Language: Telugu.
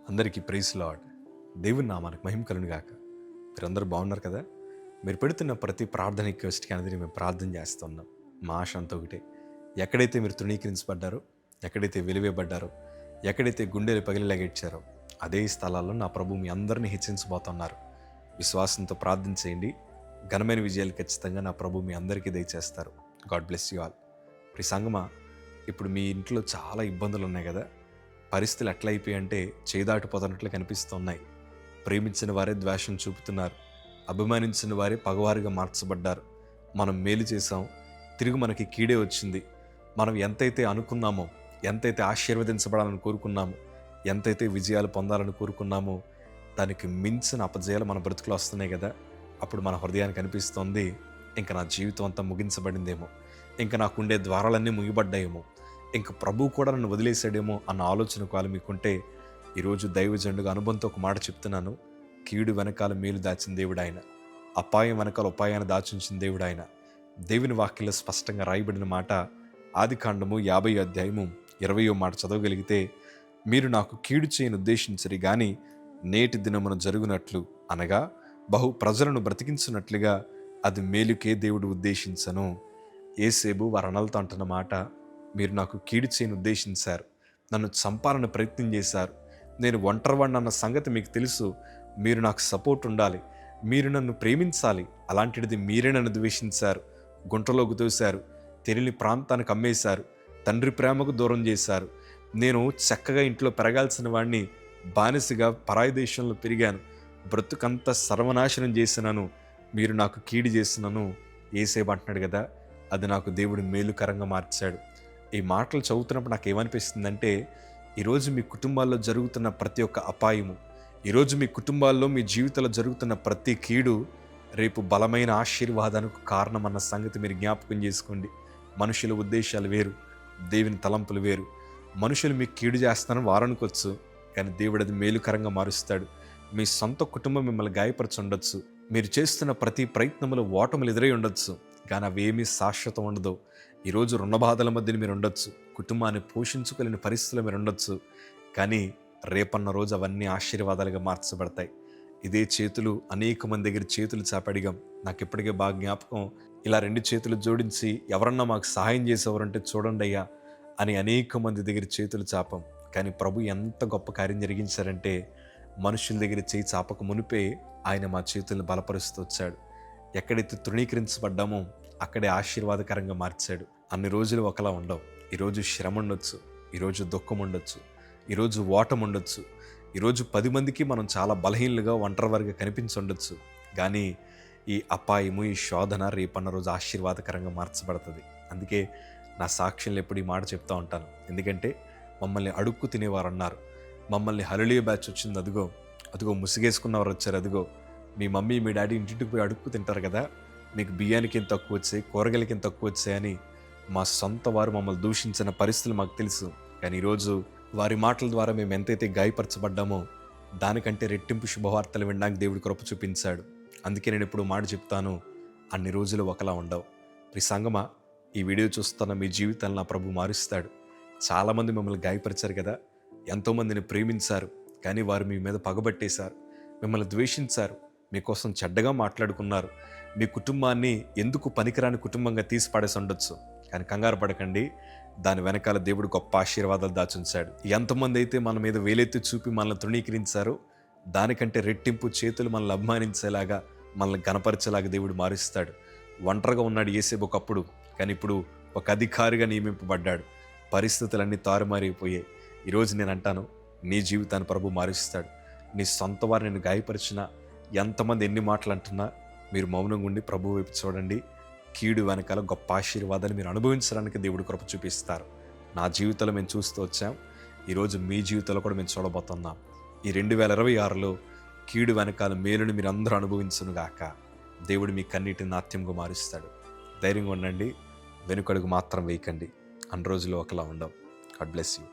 అందరికీ ప్రైజ్ లార్డ్. దేవుని నామానికి మహిమ కలుగును గాక. మీరందరూ బాగున్నారు కదా? మీరు పెడుతున్న ప్రతి ప్రార్థన రిక్వెస్ట్కి అనేది మేము ప్రార్థన చేస్తున్నాం. మా ఆశ అంతా ఒకటే, ఎక్కడైతే మీరు తృణీకరించబడ్డారో, ఎక్కడైతే వెలివేయబడ్డారో, ఎక్కడైతే గుండెలు పగిలిలాగిచ్చారో అదే స్థలాల్లో నా ప్రభు మీ అందరినీ హెచ్చించబోతున్నారు. విశ్వాసంతో ప్రార్థన చేయండి. ఘనమైన విజయాలు ఖచ్చితంగా నా ప్రభు మీ అందరికీ దయచేస్తారు. God bless you all. ప్రియ సంగమా, ఇప్పుడు మీ ఇంట్లో చాలా ఇబ్బందులు ఉన్నాయి కదా. పరిస్థితులు ఎట్లా అయిపోయాయంటే చేదాటిపోతున్నట్లు కనిపిస్తున్నాయి. ప్రేమించిన వారే ద్వేషం చూపుతున్నారు, అభిమానించిన వారే పగవారిగా మార్చబడ్డారు. మనం మేలు చేసాం, తిరిగి మనకి కీడే వచ్చింది. మనం ఎంతైతే అనుకున్నామో, ఎంతైతే ఆశీర్వదించబడాలని కోరుకున్నామో, ఎంతైతే విజయాలు పొందాలని కోరుకున్నామో దానికి మించిన అపజయాలు మన బ్రతుకులు వస్తున్నాయి కదా. అప్పుడు మన హృదయానికి అనిపిస్తోంది, ఇంకా నా జీవితం అంతా ముగించబడిందేమో, ఇంకా నాకుండే ద్వారాలన్నీ ముగిబడ్డాయేమో, ఇంక ప్రభు కూడా నన్ను వదిలేశాడేమో అన్న ఆలోచన కాలు మీకుంటే ఈరోజు దైవజనుడుగా అనుభవంతో ఒక మాట చెప్తున్నాను. కీడు వెనకాల మేలు దాచిన దేవుడు ఆయన, అపాయం వెనకాల ఉపాయాన్ని దాచుంచిన దేవుడు ఆయన. దేవుని వాక్యంలో స్పష్టంగా రాయబడిన మాట ఆదికాండము 50వ అధ్యాయము 20వ మాట చదవగలిగితే, మీరు నాకు కీడు చేయని ఉద్దేశించరు కానీ నేటి దినమున జరుగునట్లు అనగా బహు ప్రజలను బ్రతికించినట్లుగా అది మేలుకే దేవుడు ఉద్దేశించను. యేసేబు వారి అన్నలతో అంటున్న మాట, మీరు నాకు కీడు చేయని ఉద్దేశించారు, నన్ను చంపాలని ప్రయత్నం చేశారు, నేను ఒంటరివాడిని అన్న సంగతి మీకు తెలుసు. మీరు నాకు సపోర్ట్ ఉండాలి, మీరు నన్ను ప్రేమించాలి. అలాంటిది మీరే నన్ను ద్వేషించారు, గుంటలోకి తోశారు, తెలియని ప్రాంతానికి అమ్మేశారు, తండ్రి ప్రేమకు దూరం చేశారు. నేను చక్కగా ఇంట్లో పెరగాల్సిన వాడిని బానిసగా పరాయి దేశంలో పెరిగాను, బ్రతుకంతా సర్వనాశనం చేసినాను, మీరు నాకు కీడు చేసినాను. యేసేబు అంటున్నాడు కదా, అది నాకు దేవుడు మేలుకరంగా మార్చాడు. ఈ మాటలు చదువుతున్నప్పుడు నాకు ఏమనిపిస్తుందంటే, ఈరోజు మీ కుటుంబాల్లో జరుగుతున్న ప్రతి ఒక్క అపాయము, ఈరోజు మీ కుటుంబాల్లో మీ జీవితంలో జరుగుతున్న ప్రతి కీడు రేపు బలమైన ఆశీర్వాదానికి కారణం అన్న సంగతి మీరు జ్ఞాపకం చేసుకోండి. మనుషుల ఉద్దేశాలు వేరు, దేవుని తలంపులు వేరు. మనుషులు మీకు కీడు చేస్తారని వారనుకోవచ్చు, కానీ దేవుడు అది మేలుకరంగా మారుస్తాడు. మీ సొంత కుటుంబం మిమ్మల్ని గాయపరచి ఉండొచ్చు, మీరు చేస్తున్న ప్రతి ప్రయత్నంలో ఓటములు ఎదురై ఉండొచ్చు, కానీ అవేమీ శాశ్వతం ఉండదు. ఈరోజు రుణ బాధల మధ్యన మీరు ఉండొచ్చు, కుటుంబాన్ని పోషించుకోలేని పరిస్థితులు మీరు ఉండొచ్చు, కానీ రేపన్న రోజు అవన్నీ ఆశీర్వాదాలుగా మార్చబడతాయి. ఇదే చేతులు అనేక మంది దగ్గర చేతులు చాపడిగాం. నాకు ఇప్పటికే బాగా జ్ఞాపకం, ఇలా 2 చేతులు జోడించి ఎవరన్నా మాకు సహాయం చేసేవారంటే చూడండి అయ్యా అని అనేక మంది దగ్గర చేతులు చాపం. కానీ ప్రభు ఎంత గొప్ప కార్యం జరిగించారంటే, మనుషుల దగ్గర చేయి చాపక మునిపే ఆయన మా చేతులను బలపరుస్తూ వచ్చాడు. ఎక్కడైతే తృణీకరించబడ్డామో అక్కడే ఆశీర్వాదకరంగా మార్చాడు. అన్ని రోజులు ఒకలా ఉండవు. ఈరోజు శ్రమ ఉండొచ్చు, ఈరోజు దుఃఖం ఉండొచ్చు, ఈరోజు ఓటం ఉండొచ్చు, ఈరోజు 10 మందికి మనం చాలా బలహీనలుగా ఒంటరివారిగా కనిపించి ఉండొచ్చు, కానీ ఈ అపాయము, ఈ శోధన రేపన్న రోజు ఆశీర్వాదకరంగా మార్చబడుతుంది. అందుకే నా సాక్ష్యంలో ఎప్పుడు ఈ మాట చెప్తూ ఉంటాను. ఎందుకంటే మమ్మల్ని అడుక్కు తినేవారు అన్నారు, మమ్మల్ని హల్లెలూయా బ్యాచ్ వచ్చింది, అదిగో అదిగో ముసుగేసుకున్నవారు వచ్చారు, అదిగో మీ మమ్మీ మీ డాడీ ఇంటింటికి పోయి అడుక్కు తింటారు కదా, మీకు బియ్యానికి ఎంత తక్కువ వచ్చాయి, కూరగాయలకి ఎంత తక్కువ వచ్చాయని మా సొంత వారు మమ్మల్ని దూషించిన పరిస్థితులు మాకు తెలుసు. కానీ ఈరోజు వారి మాటల ద్వారా మేము ఎంతైతే గాయపరచబడ్డామో దానికంటే రెట్టింపు శుభవార్తలు వినడానికి దేవుడి కృప చూపించాడు. అందుకే నేను ఇప్పుడు మాట చెప్తాను, అన్ని రోజులు ఒకలా ఉండవు. ప్రియ సంగమా, ఈ వీడియో చూస్తున్న మీ జీవితాన్ని నా ప్రభు మారుస్తాడు. చాలామంది మిమ్మల్ని గాయపరిచారు కదా, ఎంతోమందిని ప్రేమించారు, కానీ వారు మీ మీద పగబట్టేశారు, మిమ్మల్ని ద్వేషించారు, మీకోసం చెడ్డగా మాట్లాడుకున్నారు, మీ కుటుంబాన్ని ఎందుకు పనికిరాని కుటుంబంగా తీసి పడేసి ఉండొచ్చు. కానీ కంగారు పడకండి, దాని వెనకాల దేవుడు గొప్ప ఆశీర్వాదాలు దాచుంచాడు. ఎంతమంది అయితే మన మీద వేలెత్తి చూపి మనల్ని తృణీకరించారో దానికంటే రెట్టింపు చేతులు మనల్ని అభిమానించేలాగా, మనల్ని గణపరిచేలాగా దేవుడు మారుస్తాడు. ఒంటరిగా ఉన్నాడు యేసేబు ఒకప్పుడు, కానీ ఇప్పుడు ఒక అధికారిగా నియమింపబడ్డాడు. పరిస్థితులన్నీ తారుమారైపోయాయి. ఈరోజు నేను అంటాను, నీ జీవితాన్ని ప్రభు మారుస్తాడు. నీ సొంత వారు నేను గాయపరిచినా, ఎంతమంది ఎన్ని మాటలు అంటున్నా మీరు మౌనంగా ఉండి ప్రభు వైపు చూడండి. కీడు వెనకాల గొప్ప ఆశీర్వాదాన్ని మీరు అనుభవించడానికి దేవుడు కృప చూపిస్తారు. నా జీవితంలో మేము చూస్తూ వచ్చాం, ఈరోజు మీ జీవితంలో కూడా మేము చూడబోతున్నాం. ఈ 2026లో కీడు వెనకాల మేలుని మీరు అందరూ అనుభవించునుగాక. దేవుడు మీ కన్నీటిని నాట్యంగా మారుస్తాడు. ధైర్యంగా ఉండండి, వెనుకడుగు మాత్రం వేయకండి. అన్ని రోజులు ఒకలా ఉండవు. God bless you.